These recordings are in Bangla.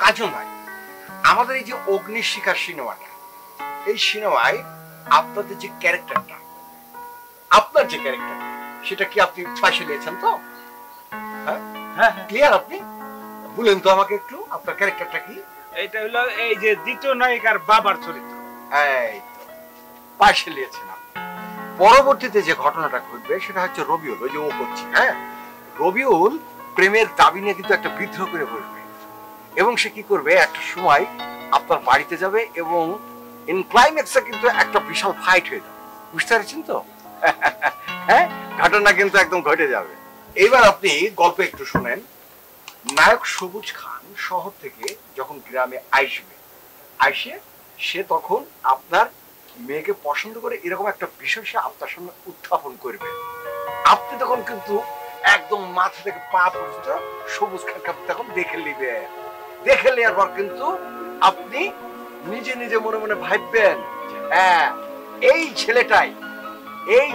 কাজও নাই। আমাদের এই যে অগ্নিশিখার সিনেমাটা, এই সিনেমায় আপনাদের যে ক্যারেক্টারটা, আপনার যে ক্যারেক্টার, সেটা কি আপনি ফাঁসে নিয়েছেন তো? হ্যাঁ হ্যাঁ, ক্লিয়ার? আপনি বলেন তো আমাকে একটু, আপনার ক্যারেক্টারটা কি? এটা হলো এই যে দ্বিতীয় নায়িকার বাবার চরিত্র। এই তো পাশে নিয়েছেন আপনি। পরবর্তীতে যে ঘটনাটা ঘটবে সেটা হচ্ছে রবিউল, ওই যে ও করছে, হ্যাঁ, রবিউল প্রেমের দাবি নিয়ে কিন্তু একটা বিদ্রোহ করে বসবে, এবং সে কি করবে, একটা সময় আপনার বাড়িতে যাবে এবং ইন ক্লাইম্যাক্সে কিন্তু একটা বিশাল ফাইট হয়ে যাবে। বুঝতে পারছেন তো? হ্যাঁ, ঘটনা কিন্তু একদম ঘটে যাবে। এইবার আপনি গল্প একটু শুনেন। নায়ক সবুজ খান শহর থেকে যখন গ্রামে আসে সে তখন আপনার মেয়েকে পছন্দ করে, এরকম একটা বিষয় সে আপনার সামনে উত্থাপন করবে। আপনি তখন কিন্তু একদম মাথা থেকে পা পর্যন্ত সবুজ খানকে তখন দেখে নেওয়ার পর কিন্তু আপনি নিজে নিজে মনে মনে ভাববেন, হ্যাঁ, এই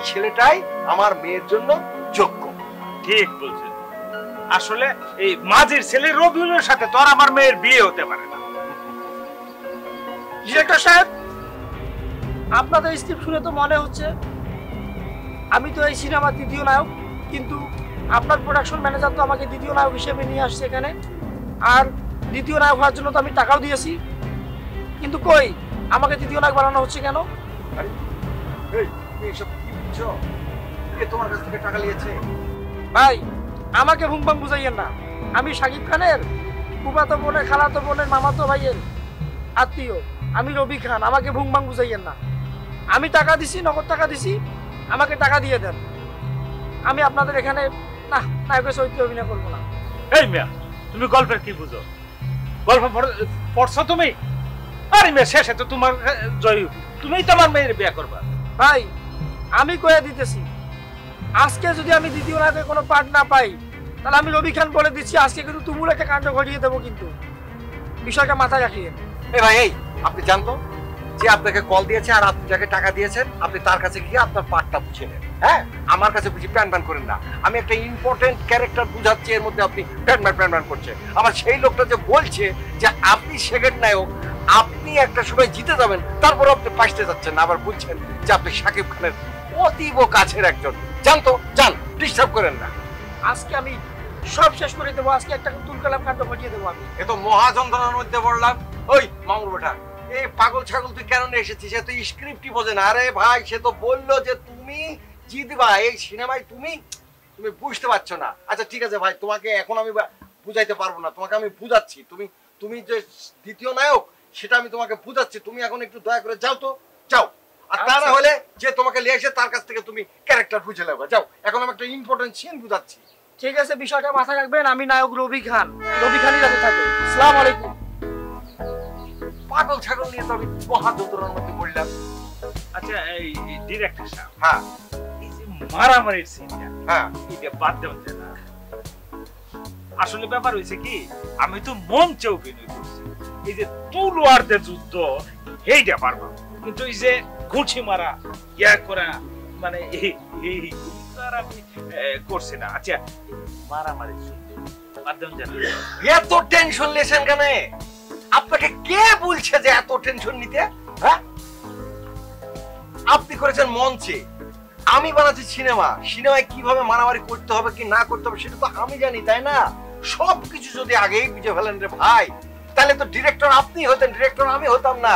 ছেলেটাই আমার মেয়ের জন্য যোগ্য। ঠিক বলছেন। আসলে এই মাঝির ছেলে রবিউলের সাথে তো আর আমার মেয়ের বিয়ে হতে পারে না। ডিরেক্টর সাহেব, আপনাদের স্ক্রিপ্ট শুনে তো মনে হচ্ছে আমি তো এই সিনেমার দ্বিতীয় নায়ক, কিন্তু আপনার প্রোডাকশন ম্যানেজার তো আমাকে দ্বিতীয় নায়ক হিসেবে নিয়ে আসছে এখানে, আর দ্বিতীয় নায়ক হওয়ার জন্য তো আমি টাকাও দিয়েছি, কিন্তু কই আমাকে দ্বিতীয় নায়ক বানানো হচ্ছে কেন? তোমার কাছ থেকে টাকা নিয়েছে? ভাই, আমাকে ভুংবাং বুঝাইয়েন না। আমি শাকিব খানের ফুফাতো বোনের, খালাতো বোনের, মামাতো ভাইয়ের আত্মীয়। আমি রবি খান, আমাকে ভুংবাং বুঝাইয়েন না। আমি টাকা দিছি, নগদ টাকা দিছি, আমাকে টাকা দিয়ে দেন। আমি আপনাদের এখানে না নায়কের চরিত্রে অভিনয় করবো না। এই মিয়া, তুমি গল্পের কি বুঝো? গল্প পড়ছো তুমি? আরে মিয়া, শেষে তো তোমার জয়, তুমিই তো আমার মেয়ের বিয়ে করবা। ভাই, আমি কয়ে দিতেছি, আজকে যদি আমি দ্বিতীয় নায়কের কোনো পার্ট না পাই, তাহলে আমি রবি খান বলে দিচ্ছি, আজকে কিন্তু তুমুল একটা কাণ্ড ঘটিয়ে দেবো। কিন্তু বিষয়টা মাথায় রাখিয়ে। এই ভাই, এই আপনি জানতো যে আপনাকে কল দিয়েছে আর আপনি যাকে টাকা দিয়েছেন, আপনি তার কাছে গিয়ে আপনার পার্টটা বুঝে নেন। হ্যাঁ, আমার কাছে বুঝি প্যান করেন না। আমি একটা ইম্পর্টেন্ট ক্যারেক্টার বুঝাচ্ছি, এর মধ্যে আপনি প্যান করছেন। আবার সেই লোকটা যে বলছে যে আপনি সেকেন্ড নায়ক, আপনি একটা সময় জিতে যাবেন, তারপর আপনি পাশতে যাচ্ছেন, আবার বলছেন যে আপনি শাকিব খানের অতীব কাছের একজন। জানতো, যান, ডিস্টার্ব করেন না। আজকে আমি সব শেষ করে দেবো, আজকে একটা তুলকালাম কাণ্ড ঘটিয়ে দেবো আমি। এ তো মহা যন্ত্রণার মধ্যে পড়লাম। ওই মামুর বেটা, এই পাগল ছাগল তুই কেন এসেছিস? সে তো স্ক্রিপ্টই বোঝে না। আরে ভাই, সে তো বললো যে তুমি জিতবা এই সিনেমায়, তুমি বুঝতে পারছো না। আচ্ছা ঠিক আছে ভাই, তোমাকে এখন আমি বুঝাইতে পারবো না, তোমাকে আমি বুঝাচ্ছি। তুমি যে দ্বিতীয় নায়ক সেটা আমি তোমাকে বুঝাচ্ছি, তুমি এখন একটু দয়া করে যাও তো, যাও। আর তা না হলে যে তোমাকে নিয়ে এসে তার কাছ থেকে তুমি ক্যারেক্টার বুঝে নেবে, যাও। এখন আমি একটা ইম্পর্টেন্ট সিন বুঝাচ্ছি। ঠিক আছে, বিষয়টা মাথায় রাখবেন। আমি নায়ক রবি খান, রবি খানই যাতে থাকে। আসসালামু আলাইকুম। পাগল ছাগল নিয়ে তো আমি মহা যন্ত্রণার মধ্যে পড়লাম। আচ্ছা, এই ডিরেক্টর সাহেব, হ্যাঁ, এই যে মারামারির সিনটা, হ্যাঁ, এটা বাদ দেওয়া যায় না। আসলে ব্যাপার হয়েছে কি, আমি তো মঞ্চে অভিনয় করছি, এই যে তলোয়ারদের যুদ্ধ এইটা পারবো, কিন্তু এই যে ঘুষি মারা, ইয়া করা, মানে এই আমি করছি না। আচ্ছা, মারামারির যুদ্ধ বাদ দেওয়া যায় না। এত টেনশন লেছেন কেন? আপনাকে কে বলছে যে এত টেনশন নিতে? হ্যাঁ, আপনি করেছেন মঞ্চে, আমি বানাচ্ছি সিনেমায় কিভাবে মারামারি করতে হবে কি না করতে হবে সেটা তো আমি জানি, তাই না? সবকিছু যদি আগেই বুঝে ফেলেন রে ভাই, তাহলে তো ডিরেক্টর আপনি হতেন, ডিরেক্টর আমি হতাম না।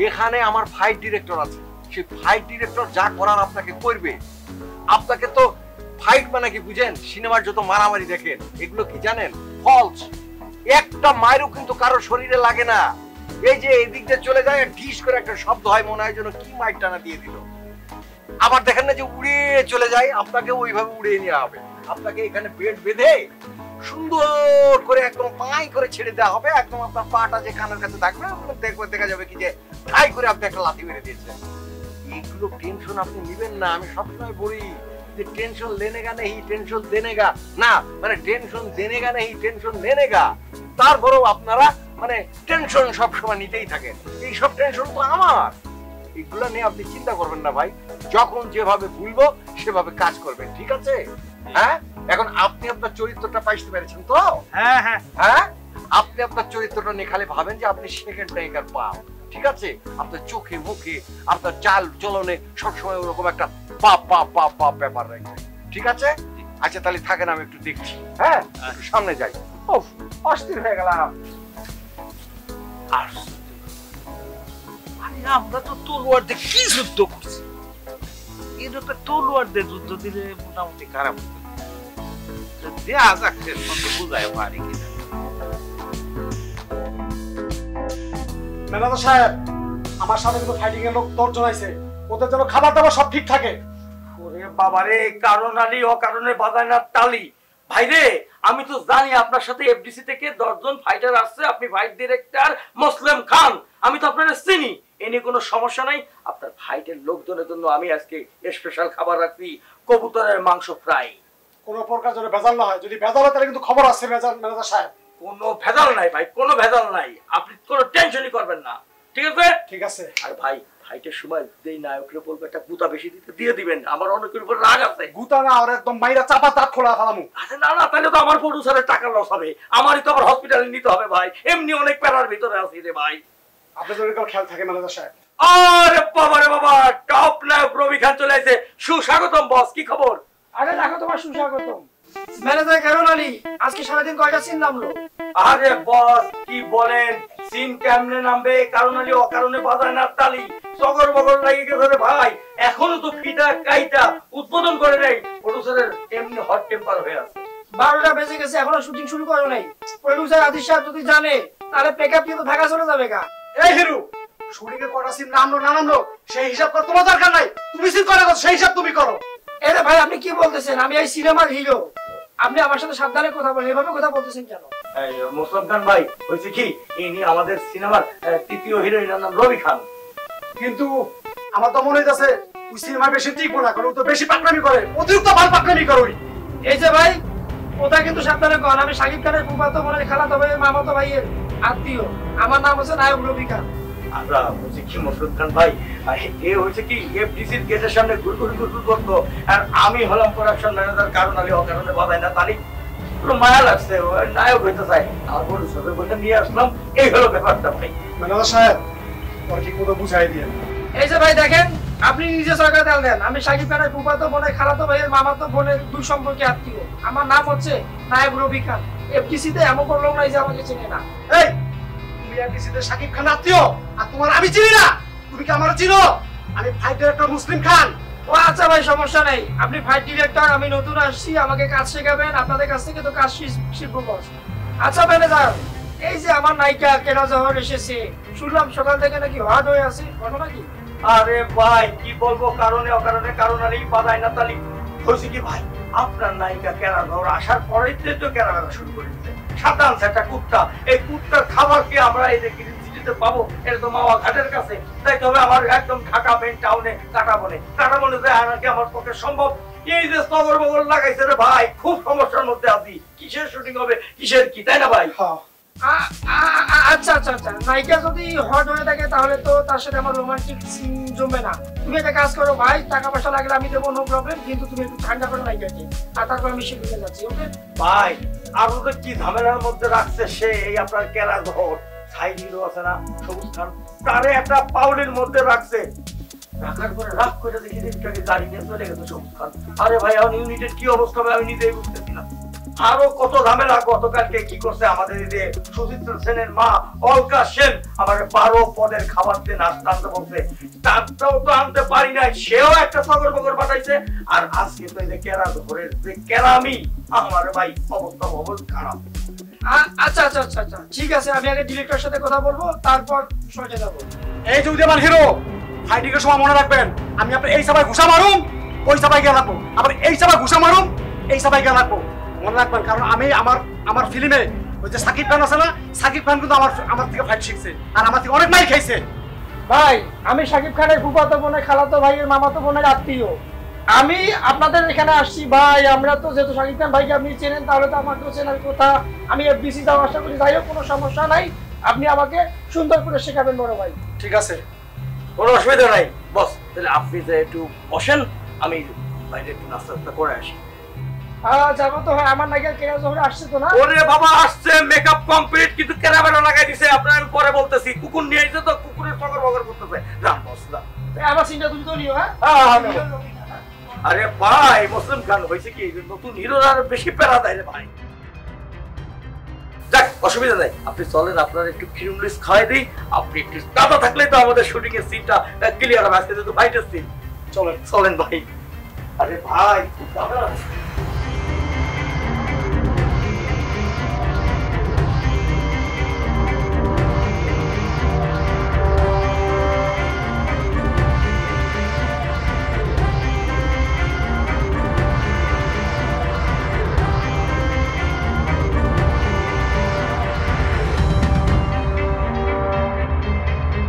এখানে আমার ফাইট ডিরেক্টর আছে, সেই ফাইট ডিরেক্টর যা করার আপনাকে করবে। আপনাকে তো ফাইট মানে কি বুঝেন? সিনেমার যত মারামারি দেখেন এগুলো কি জানেন? ফলস। একটা মায়েরও কিন্তু কারো শরীরে লাগে না। এই যে এদিক দিয়ে চলে যায়, ঢিস করে একটা শব্দ হয়, মনে হয় যেন কি মাইর টানা দিয়ে দিল। আবার দেখেন না যে উড়ে চলে যায়, আপনাকে ওইভাবে উড়িয়ে নেওয়া হবে। আপনাকে এখানে বেড বেঁধে সুন্দর করে একদম পাই করে ছেড়ে দেওয়া হবে, একদম আপনার পাটা যে কানের কাছে থাকবে, দেখা যাবে কি যে ঠাই করে আপনি একটা লাথি মেরে দিয়েছেন। এইগুলো টেনশন আপনি নিবেন না। আমি সবসময় বলি যে টেনশন লেনেগা নেই, টেনশন দেনেগা না, মানে টেনশন দেনেগা নেই, টেনশন লেনেগা। তারপরেও আপনারা মানে টেনশন সবসময় নিতেই থাকেন। এই সব টেনশন তো আমার, এগুলো নিয়ে আপনি চিন্তা করবেন না ভাই। যখন যেভাবে বলবো সেভাবে কাজ করবেন, ঠিক আছে? হ্যাঁ, এখন আপনি আপনার চরিত্রটা পাইতে পেরেছেন তো? হ্যাঁ হ্যাঁ হ্যাঁ, আপনি আপনার চরিত্রটা নিয়ে খালি ভাবেন যে আপনি সেকেন্ড র্যাঙ্কার পাপ, ঠিক আছে? আপনার চোখে মুখে আপনার চাল চলনে সবসময় ওরকম একটা পাপ পাপ পাপ পাপ ব্যাপার রাখবে, ঠিক আছে? আচ্ছা তাহলে থাকেন, আমি একটু দেখছি। হ্যাঁ, একটু সামনে যাই। ওফ, অস্থির হয়ে গেলাম। আমরা তো তলোয়ার দিয়ে কি যুদ্ধ করছি, এরকম তলোয়ার দিয়ে যুদ্ধ দিলে মোটামুটি খারাপ হতো। দেয়া যাক, বুঝায় পারি কিনা। ম্যানেজার সাহেব, আমার সাথে কিন্তু ফাইটিং এর লোক 10 জন আছে, ওদের যেন খাবার দাবার সব ঠিক থাকে। ওরে বাবারে, কারণ আলী অকারণে বাজায় না তালি। ভাই রে, আমি তো জানি আপনার সাথে এফডিসি থেকে 10 জন ফাইটার আসছে, আপনি ফাইট ডিরেক্টর মুসলিম খান, আমি তো আপনারা চিনি, এ নিয়ে কোনো সমস্যা নাই। আপনার ফাইটের লোকজনের জন্য আমি আজকে স্পেশাল খাবার রাখছি, কবুতরের মাংস ফ্রাই। কোনো প্রকার যেন ভেজাল না হয়, যদি ভেজাল হয় তাহলে কিন্তু খবর আছে ম্যানেজার সাহেব। কোনো ভেজাল নাই ভাই, কোনো ভেজাল নাই, আপনি কোনো টেনশনই করবেন না, ঠিক আছে? ঠিক আছে। আর ভাই, ফাইটের সময় যেই নায়কের বলবো একটা গুতা বেশি দিতে দিয়ে দিবেন, আমার অনেকের উপর রাগ আছে। গুতা না, আর একদম মাইরা চাপা দাঁত খোলা ফেলামু। আরে না না, তাহলে তো আমার প্রডিউসারের টাকা লস হবে, আমারই তো আবার হসপিটালে নিতে হবে ভাই, এমনি অনেক প্যারার ভিতরে আছি রে ভাই। আপনি যদি কেউ খেয়াল থাকে ম্যানেজার সাহেব। আরে বাবা রে বাবা, টপ নায়ক রবি খান চলে আসে, সুস্বাগতম বস, কি খবর? আরে দেখো তোমার সুস্বাগতম। ম্যানেজার কারণ আলী আজকে সারাদিন কয়টা সিন নামলো? আরে বস কি বলেন, সিন কেমনে নামবে, কারণ আলী অকারণে বাজায় না তালি, সগর বগর লাগে গেছে রে ভাই, এখনো তো ফিটা কাইটা উদ্বোধন করে নেই, প্রডিউসারের এমনি হট টেম্পার হয়ে আছে। 12টা বেজে গেছে, এখনো শুটিং শুরু করো নাই। প্রডিউসার আদিশ সাহেব যদি জানে তাহলে প্যাকআপ কিন্তু ঢাকা চলে যাবে গা। এই হিরো, শুটিং এর কটা সিন নামলো না নামলো সেই হিসাব কর, তোমার দরকার নাই, তুমি সিন করে দাও, সেই হিসাব তুমি করো। এরে ভাই, আপনি কি বলতেছেন? আমি এই সিনেমার হিরো, আপনি আমার সাথে সাবধানে কথা বলেন, এভাবে কথা বলতেছেন কেন? মুসলিম খান ভাই, হয়েছে কি, ইনি আমাদের সিনেমার তৃতীয় হিরোইনের নাম রবি খান। কিন্তু আমার তো মনে হইতাছে ওই সিনেমা বেশি টিকবো না, কারণ ও তো বেশি পাকনামি করে, অতিরিক্ত ভাল পাকনামি করে ওই। এই যে ভাই, ওটা কিন্তু সাবধানে কর, আমি শাকিব খানের ফুফাতো বোনের খালাতো ভাইয়ের মামাতো ভাইয়ের আত্মীয়, আমার নাম হচ্ছে নায়ক রবি খান। আমরা বলছি কি মুসলিম খান ভাই, এ হয়েছে কি এফডিসির গেটের সামনে ঘুরঘুর ঘুরঘুর করতো, আর আমি হলাম প্রোডাকশন ম্যানেজার, কারণ আলী অকারণে বাজায় না তালি, পুরো মায়া লাগছে, নায়ক হইতে চাই, আমার বড় সাথে বলে নিয়ে আসলাম, এই হলো ব্যাপারটা ভাই। ম্যানেজার সাহেব, ওর ঠিক মতো বুঝাই দিয়ে। এই যে ভাই দেখেন, আপনি নিজে সরকার তেল দেন, আমি শাকিব খানের ফুফাতো বোনের খালাতো ভাইয়ের মামাতো বোনের দুই সম্পর্কে আত্মীয়, আমার নাম হচ্ছে নায়ক রবি খান। এফডিসিতে এমন কোনো লোক নাই যে আমাকে চেনে না। এই, তুমি এফডিসিতে শাকিব খান আত্মীয়, আর তোমার আমি চিনি না? তুমি কি আমার চিনো? আমি ফাইট ডিরেক্টর মুসলিম খান। ও আচ্ছা ভাই, সমস্যা নেই, আপনি ফাইট ডিরেক্টর, আমি নতুন আসছি, আমাকে কাজ শেখাবেন, আপনাদের কাছ থেকে তো কাজ শিখবো বস। আচ্ছা ম্যানেজার, এই যে আমার নায়িকা কেনা জহর এসেছে, শুনলাম সকাল থেকে নাকি হট হয়ে আছে, ঘটনা কি? আরে ভাই কি বলবো, কারণে অকারণে কারণ আলী বাজায় না তালি। হয়েছে কি ভাই, আপনার নায়িকা কেনা জহর আসার পরেই তো কেনা বেলা শুরু করে দিচ্ছে, সাধারণ একটা কুত্তা, এই কুত্তার খাবার কি আমরা এই যে সিটিতে পাবো? এটা তো মাওয়া ঘাটের কাছে, তাই তবে আমার একদম ঢাকা মেন টাউনে কাটাবনে যায় নাকি আমার পক্ষে সম্ভব? এই যে স্তবর বগর লাগাইছে রে ভাই, খুব সমস্যার মধ্যে আছি, কিসের শুটিং হবে কিসের কি, তাই না ভাই? আচ্ছা আচ্ছা আচ্ছা, নায়িকা যদি হট হয়ে থাকে তাহলে তো তার সাথে আমার রোমান্টিক সিন জমবে না। তুমি একটা কাজ করো ভাই, টাকা পয়সা লাগলে আমি দেবো, নো প্রবলেম, কিন্তু তুমি একটু ঠান্ডা করো নায়িকাকে, আর তারপর আমি শিখে যাচ্ছি। ওকে ভাই, আরো তো কি ঝামেলার মধ্যে রাখছে সে, এই আপনার কেরা ধর সাইড হিরো আছে না সবুজ খান, তারে একটা পাউলির মধ্যে রাখছে, রাখার পরে রাগ করে দেখি এটাকে গাড়ি নিয়ে চলে গেছে সবুজ খান। আরে ভাই, এখন ইউনিটের কি অবস্থা হবে আমি নিজেই বুঝতেছি না। আরো কত ঝামেলা, গতকালকে কি করছে আমাদের যে সুচিত্রা সেনের মা অলকা সেন আমার 12 পদের খাবার দিয়ে নাস্তা আনতে বলছে, তারটাও তো আনতে পারি নাই, সেও একটা সগর বগর পাঠাইছে, আর আজকে তো এই যে কেরা ধরে যে কেরামি, আমার ভাই অবস্থা বহুত খারাপ। আচ্ছা আচ্ছা আচ্ছা আচ্ছা, ঠিক আছে, আমি আগে ডিরেক্টরের সাথে কথা বলবো, তারপর সোজা যাবো। এই যে উদয়মান হিরো, ফাইটিং এর সময় মনে রাখবেন, আমি আপনার এই সবাই ঘুষা মারুম, ওই সবাই গিয়ে রাখবো, আবার এই সবাই ঘুষা মারুম, এই সবাই গিয়ে রাখবো, মনে রাখবেন, কারণ আমি আমার ফিল্মে ওই যে সাকিব খান আছে না, সাকিব খান কিন্তু আমার থেকে ফাইট শিখছে, আর আমার থেকে অনেক মাইর খাইছে। ভাই, আমি সাকিব খানের ফুফাতো বোনের খালাতো ভাইয়ের মামাতো বোনের আত্মীয়, আমি আপনাদের এখানে আসছি ভাই, আমরা তো যেহেতু সাকিব খান ভাইকে আপনি চেনেন, তাহলে তো আমাকেও চেনার কথা, আমি এফডিসি যাওয়া আশা করি, যাই হোক কোনো সমস্যা নাই, আপনি আমাকে সুন্দর করে শেখাবেন বড় ভাই। ঠিক আছে, কোনো অসুবিধা নাই বস, তাহলে আপনি যে একটু বসেন, আমি বাইরে একটু নাস্তা করে আসি। যাবো তো হয়, আমার নাকি কেনা যখন আসছে তো না। ওরে বাবা আসছে, মেকআপ কমপ্লিট, কিন্তু ক্যামেরা লাগাই দিছে। আপনার আমি পরে বলতেছি। কুকুর নিয়ে এসে তো কুকুরের সঙ্গে বগর করতেছে। রাম বস না, আমার সিনটা তুমি তো নিও। হ্যাঁ আরে ভাই মুসলিম খান হয়েছে কি, নতুন হিরোর আর বেশি প্যারা দেয় রে ভাই। যাক অসুবিধা নাই, আপনি চলেন, আপনার একটু ক্রিম লিস খাওয়াই দিই। আপনি একটু দাদা থাকলে তো আমাদের শুটিং এর সিনটা ক্লিয়ার হবে। আজকে তো ফাইটার সিন। চলেন চলেন ভাই। আরে ভাই দাদা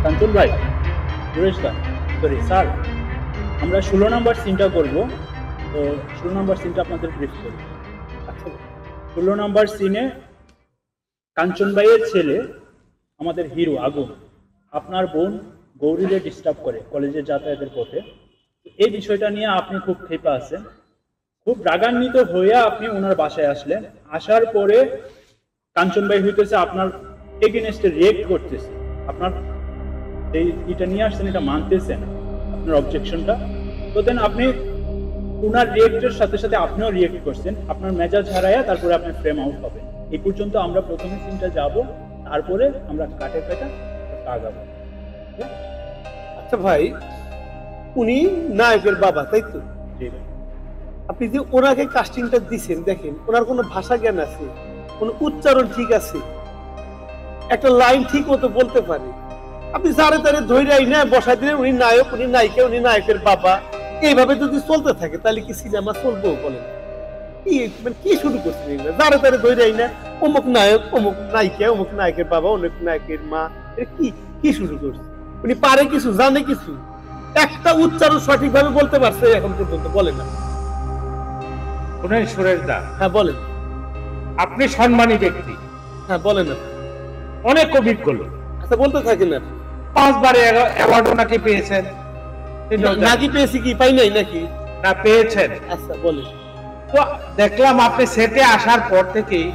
কাঞ্চন ভাই, সুরেশ দা, সরি স্যার, আমরা 16 নম্বর সিনটা করব। তো 16 নম্বর সিনটা আপনাদের ব্রিফ করি। আচ্ছা, 16 নম্বর সিনে কাঞ্চন ভাইয়ের ছেলে আমাদের হিরো আগুন আপনার বোন গৌরীকে ডিস্টার্ব করে কলেজে যাতায়াতের পথে। এই বিষয়টা নিয়ে আপনি খুব ক্ষেপে আছেন, খুব রাগান্বিত হয়ে আপনি ওনার বাসায় আসলেন। আসার পরে কাঞ্চন ভাই হইতেছে আপনার এগেনস্টে রিয়েক্ট করতেছে। আপনার এটা নিয়ে আসছেন, এটা মানতেছেন আপনার অবজেকশনটা। তো দেন আপনি ওনার রিয়েক্টের সাথে সাথে আপনিও রিয়েক্ট করছেন, আপনার মেজাজ হারায়া তারপরে আপনি ফ্রেম আউট হবেন। এই পর্যন্ত আমরা প্রথমে সিনটা যাব, তারপরে আমরা কাটে কাটা আগাবো। আচ্ছা ভাই, উনি নায়কের বাবা তাই তো? আপনি যে ওনাকে কাস্টিংটা দিচ্ছেন, দেখেন ওনার কোনো ভাষা জ্ঞান আছে, কোনো উচ্চারণ ঠিক আছে, একটা লাইন ঠিক মতো বলতে পারে। আপনি যারে তারে ধৈর্যাই না বসাই দিলেন উনি নায়ক, উনি নায়িকা, উনি নায়কের বাবা। এইভাবে যদি চলতে থাকে তাহলে কি সিনেমা চলবো বলেন? কি শুরু করছেন এগুলো? যারে তারে ধৈর্যাই না, অমুক নায়ক, অমুক নায়িকা, অমুক নায়কের বাবা, অনেক নায়কের মা, কি কি শুরু করছে? উনি পারে কিছু, জানে কিছু, একটা উচ্চারণ সঠিকভাবে বলতে পারছে এখন পর্যন্ত? বলেন না। শুনেন সুরেশ দা, হ্যাঁ বলেন। আপনি সম্মানী ব্যক্তি, হ্যাঁ বলেন না। অনেক অভিজ্ঞ লোক। আচ্ছা বলতে থাকেন না। 5 বার অ্যাওয়ার্ড নাকি পেয়েছেন? নাকি পেয়েছি কি পাই নাই নাকি? না পেয়েছেন। আচ্ছা বলেন। তো দেখলাম আপনি সেটে আসার পর থেকেই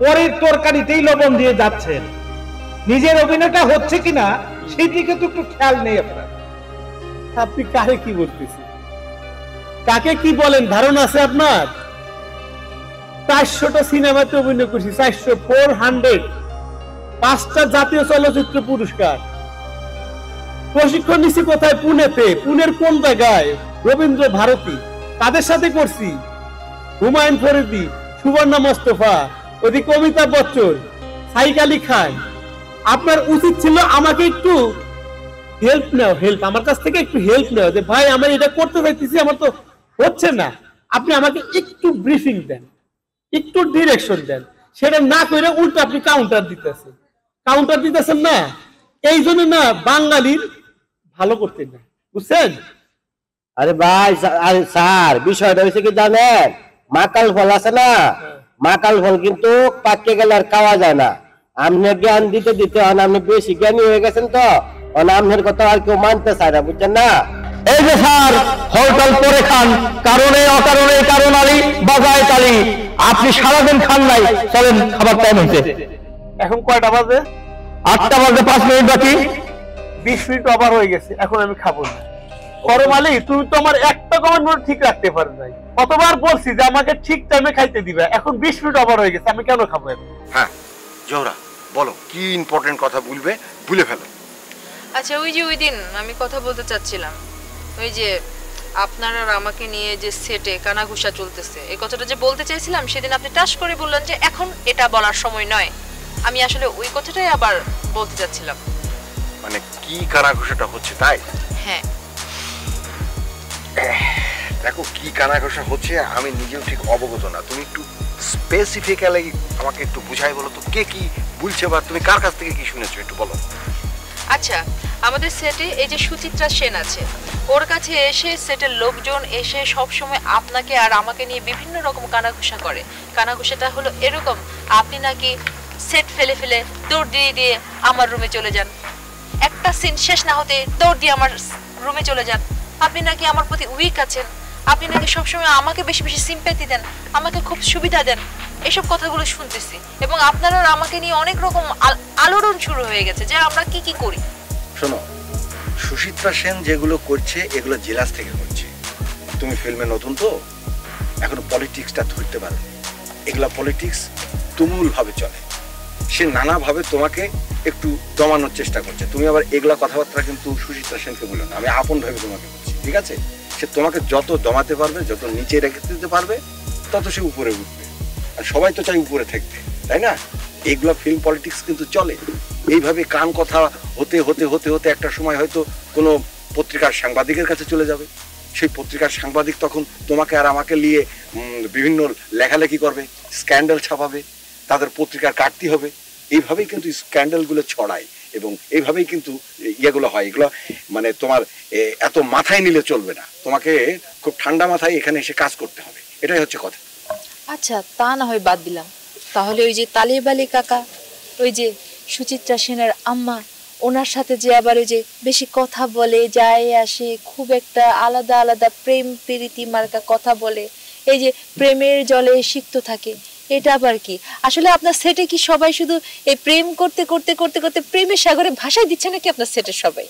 পরের তরকারিতেই লবণ দিয়ে যাচ্ছেন। নিজের অভিনয়টা হচ্ছে কিনা সেই দিকে তো একটু খেয়াল নেই আপনার। আপনি কাকে কি বলতেছেন? কাকে কি বলেন ধারণা আছে আপনার? 400টা সিনেমাতে অভিনয় করছি, 400 5টা জাতীয় চলচ্চিত্র পুরস্কার। প্রশিক্ষণ নিচ্ছি কোথায়? পুনেতে। পুনের কোন জায়গায়? রবীন্দ্র ভারতী। তাদের সাথে করছি হুমায়ুন ফরিদি, সুবর্ণা মোস্তফা, ওদিকে অমিতাভ বচ্চন, সাইক আলী খান। আপনার উচিত ছিল আমাকে একটু হেল্প নাও, হেল্প আমার কাছ থেকে একটু হেল্প নাও, যে ভাই আমি এটা করতে চাইতেছি, আমার তো হচ্ছে না, আপনি আমাকে একটু ব্রিফিং দেন, একটু ডিরেকশন দেন। সেটা না করে উল্টো আপনি কাউন্টার দিতেছেন না। এই জন্য না বাঙালির ভালো করতেন না, বুঝছেন? আরে ভাই, আরে স্যার, বিষয়টা হয়েছে কি জানেন? মাকাল ফল আছে না, মাকাল ফল কিন্তু পাকে গেলে আর খাওয়া যায় না। আপনি জ্ঞান দিতে দিতে আপনি বেশি জ্ঞানী হয়ে গেছেন, তো আপনার কথা আর কেউ মানতে চায় না, বুঝছেন না? এই যে স্যার, হরতাল করে খান, কারণে অকারণে কারণ আলী বাজায় কালী। আপনি সারাদিন খান নাই, চলেন খাবার টাইম হয়েছে। এখন কয়টা বাজে? 8টা বাজে 5 মিনিট বাকি। 20 মিনিট ওভার হয়ে গেছে, এখন আমি খাবো না। করম আলী, তুমি তো আমার একটা কমেন্ট ঠিক রাখতে পারো নাই। কতবার বলছি যে আমাকে ঠিক টাইমে খাইতে দিবে, এখন 20 মিনিট ওভার হয়ে গেছে, আমি কেন খাবো? হ্যাঁ জোহরা, বলো কি ইম্পর্টেন্ট কথা বলবে, ভুলে ফেলো। আচ্ছা, ওই যে ওই দিন আমি কথা বলতে চাচ্ছিলাম, ওই যে আপনার আর আমাকে নিয়ে যে সেটে কানাঘুষা চলতেছে, এই কথাটা যে বলতে চাইছিলাম, সেদিন আপনি টাস করে বললেন যে এখন এটা বলার সময় নয়। আমি আসলে ওই কথাটাই আবার বলতে চাচ্ছিলাম। মানে কি কানাঘুষাটা হচ্ছে তাই? হ্যাঁ দেখো, কি কানাঘুষা হচ্ছে আমি নিজেও ঠিক অবগত না। তুমি একটু স্পেসিফিক্যালি আমাকে একটু বুঝাই বলো তো, কে কি বলছে বা তুমি কার কাছ থেকে কি শুনেছো, একটু বলো। আচ্ছা, আমাদের সেটে এই যে সুচিত্রা সেন আছে, ওর কাছে এসে সেটের লোকজন এসে সব সময় আপনাকে আর আমাকে নিয়ে বিভিন্ন রকম কানাঘুষা করে। কানাঘুষাটা হলো এরকম, আপনি নাকি সেট ফেলে ফেলে দৌড় দিয়ে দিয়ে আমার রুমে চলে যান, একটা সিন শেষ না হতে দৌড় দিয়ে আমার রুমে চলে যান। আপনি নাকি আমার প্রতি উইক আছেন, আপনি নাকি সবসময় আমাকে বেশি বেশি সিম্প্যাথি দেন, আমাকে খুব সুবিধা দেন, এসব কথাগুলো শুনতেছি। এবং আপনারা আমাকে নিয়ে অনেক রকম আলোড়ন শুরু হয়ে গেছে যে আমরা কি কি করি। শোনো, সুচিত্রা সেন যেগুলো করছে এগুলো জেলাস থেকে করছে। তুমি ফিল্মে নতুন তো, এখনো পলিটিক্সটা ধরতে পারো। এগুলা পলিটিক্স তুমুল ভাবে চলে, সে নানাভাবে তোমাকে একটু দমানোর চেষ্টা করছে। তুমি আবার এগুলা কথাবার্তা কিন্তু সুচিত্রা সেনকে বলো না, আমি আপন ভাবে তোমাকে বলছি, ঠিক আছে? সে তোমাকে যত দমাতে পারবে, যত নিচে রেখে দিতে পারবে, তত সে উপরে উঠবে। আর সবাই তো চাই উপরে থাকবে, তাই না? এগুলা ফিল্ম পলিটিক্স কিন্তু চলে এইভাবে। কান কথা হতে হতে হতে হতে একটা সময় হয়তো কোনো পত্রিকার সাংবাদিকের কাছে চলে যাবে। সেই পত্রিকার সাংবাদিক তখন তোমাকে আর আমাকে নিয়ে বিভিন্ন লেখালেখি করবে, স্ক্যান্ডাল ছাপাবে, তাদের পত্রিকার কাটতি হবে। এইভাবেই কিন্তু স্ক্যান্ডালগুলো ছড়ায় এবং এইভাবেই কিন্তু ইয়েগুলো হয়। এগুলো মানে তোমার এত মাথায় নিলে চলবে না, তোমাকে খুব ঠান্ডা মাথায় এখানে এসে কাজ করতে হবে, এটাই হচ্ছে কথা। আচ্ছা, তা না হয় বাদ দিলাম, তাহলে ওই যে তালিব আলী কাকা, ওই যে সুচিত্রা সেনের আম্মা, ওনার সাথে যে আবার ওই যে বেশি কথা বলে, যায় আসে, খুব একটা আলাদা আলাদা প্রেম প্রীতি মার্কা কথা বলে, এই যে প্রেমের জলে সিক্ত থাকে, এটা আবার কি? আসলে আপনার সেটে কি সবাই শুধু এই প্রেম করতে করতে করতে করতে প্রেমের সাগরে ভাসায় দিচ্ছে নাকি আপনার সেটের সবাই?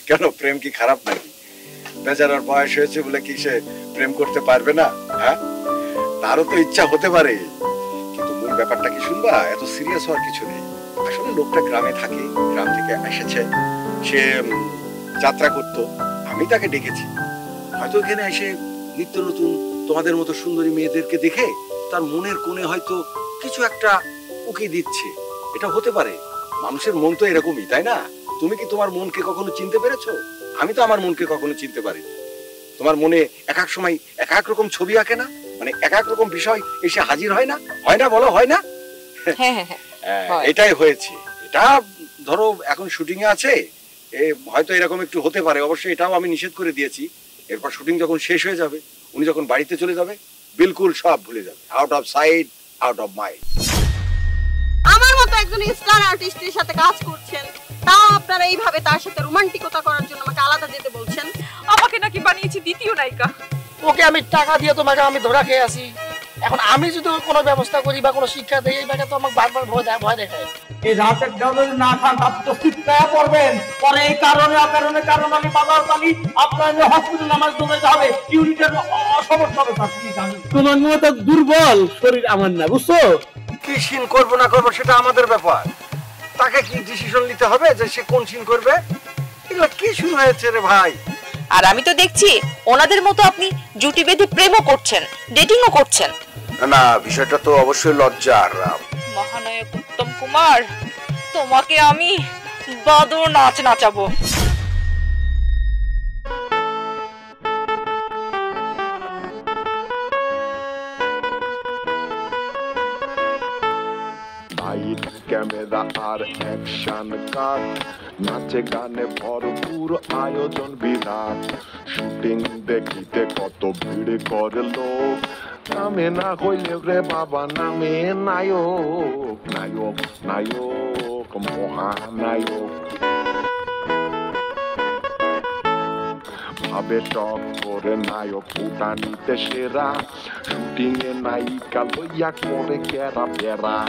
কেন, প্রেম কি খারাপ নাকি? বেচারার বয়স হয়েছে বলে কি সে প্রেম করতে পারবে না? হ্যাঁ, তারও তো ইচ্ছা হতে পারে, কিন্তু মূল ব্যাপারটা কি শুনবা? এত সিরিয়াস হওয়ার কিছু নেই। আসলে লোকটা গ্রামে থাকে, গ্রাম থেকে এসেছে, সে যাত্রা করতো, আমি তাকে ডেকেছি। হয়তো এখানে এসে নিত্য নতুন তোমাদের মতো সুন্দরী মেয়েদেরকে দেখে তার মনের কোণে হয়তো কিছু একটা উকি দিচ্ছে, এটা হতে পারে। মানুষের মন তো এরকমই, তাই না? তুমি কি তোমার মনকে কখনো চিনতে পেরেছো? আমি তো আমার মনকে কখনো চিনতে পারিনি। তোমার মনে এক এক সময় এক এক রকম ছবি আঁকে না, মানে এক এক রকম বিষয় এসে হাজির হয় না? হয় না বলো, হয় না? এটাই হয়েছে। এটা ধরো এখন শুটিং এ আছে, হয়তো এরকম একটু হতে পারে। অবশ্যই এটাও আমি নিষেধ করে দিয়েছি। এরপর শুটিং যখন শেষ হয়ে যাবে, উনি যখন বাড়িতে চলে যাবে, বিলকুল সব ভুলে যাবে, out of sight, out of mind. আমার মতো একজন স্টার আর্টিস্টের সাথে কাজ করছেন, তাও আপনারা এইভাবে তার সাথে রোমান্টিকতা করার জন্য আমাকে আলাদা যেতে বলছেন। আমাকে নাকি বানিয়েছি দ্বিতীয় নায়িকা। ওকে আমি টাকা দিয়ে তোমাকে আমি ধরা খেয়ে আসি, এখন আমি যদি কোনো ব্যবস্থা করি বা কোনো শিক্ষা দেই, এই ব্যাটা তো আমাকে বারবার ভয় দেখায়। এই রাতের যদি না খান আপনি তো চিৎকার করবেন, পরে এই কারণে কারণ আমি বাজার পানি আপনার হসপিটাল আমার দৌড়াতে হবে, ইউনিটের সমস্যা হবে। তোমার মতো দুর্বল শরীর আমার না, বুঝছো? কি সিন করবো না করবো সেটা আমাদের ব্যাপার, তাকে কি ডিসিশন নিতে হবে যে সে কোন সিন করবে? এগুলো কি শুরু হয়েছে রে ভাই? আর আমি তো দেখছি ওনাদের মতো আপনি জুটি বেঁধে প্রেমও করছেন, ডেটিংও করছেন। না, বিষয়টা তো অবশ্যই লজ্জার। মহানায়ক উত্তম কুমার, তোমাকে আমি বাদর নাচ নাচাবো। ক্যামেরা আর অ্যাকশন কাট, নাচে গানে ভরপুর আয়োজন বিরাট, শুটিং দেখিতে কত ভিড় করে লোক, নামে না হইলে রে বাবা নামে নায়ক, নায়ক নায়ক মহানায়ক। ভাবে টক করে নায়ক ফুটানিতে সেরা, শুটিং এ নায়িকা লইয়া করে কেরা বেড়া,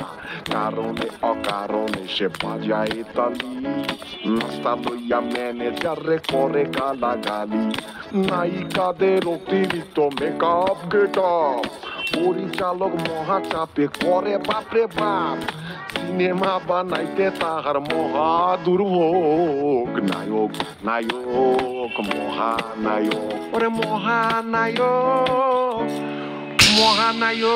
কারণে অকারণে সে বাজায় তালি, নাস্তা লইয়া ম্যানেজারে করে গালাগালি, নায়িকাদের অতিরিক্ত মেকআপ গেটআপ, পরিচালক মহা চাপে করে বাপরে বাপ, সিনেমা বানাইতে তাহার মহা দুর্ভোগ, নায়ক নায়ক মহানায়ক, ওরে মহানায়ক মহানায়ক।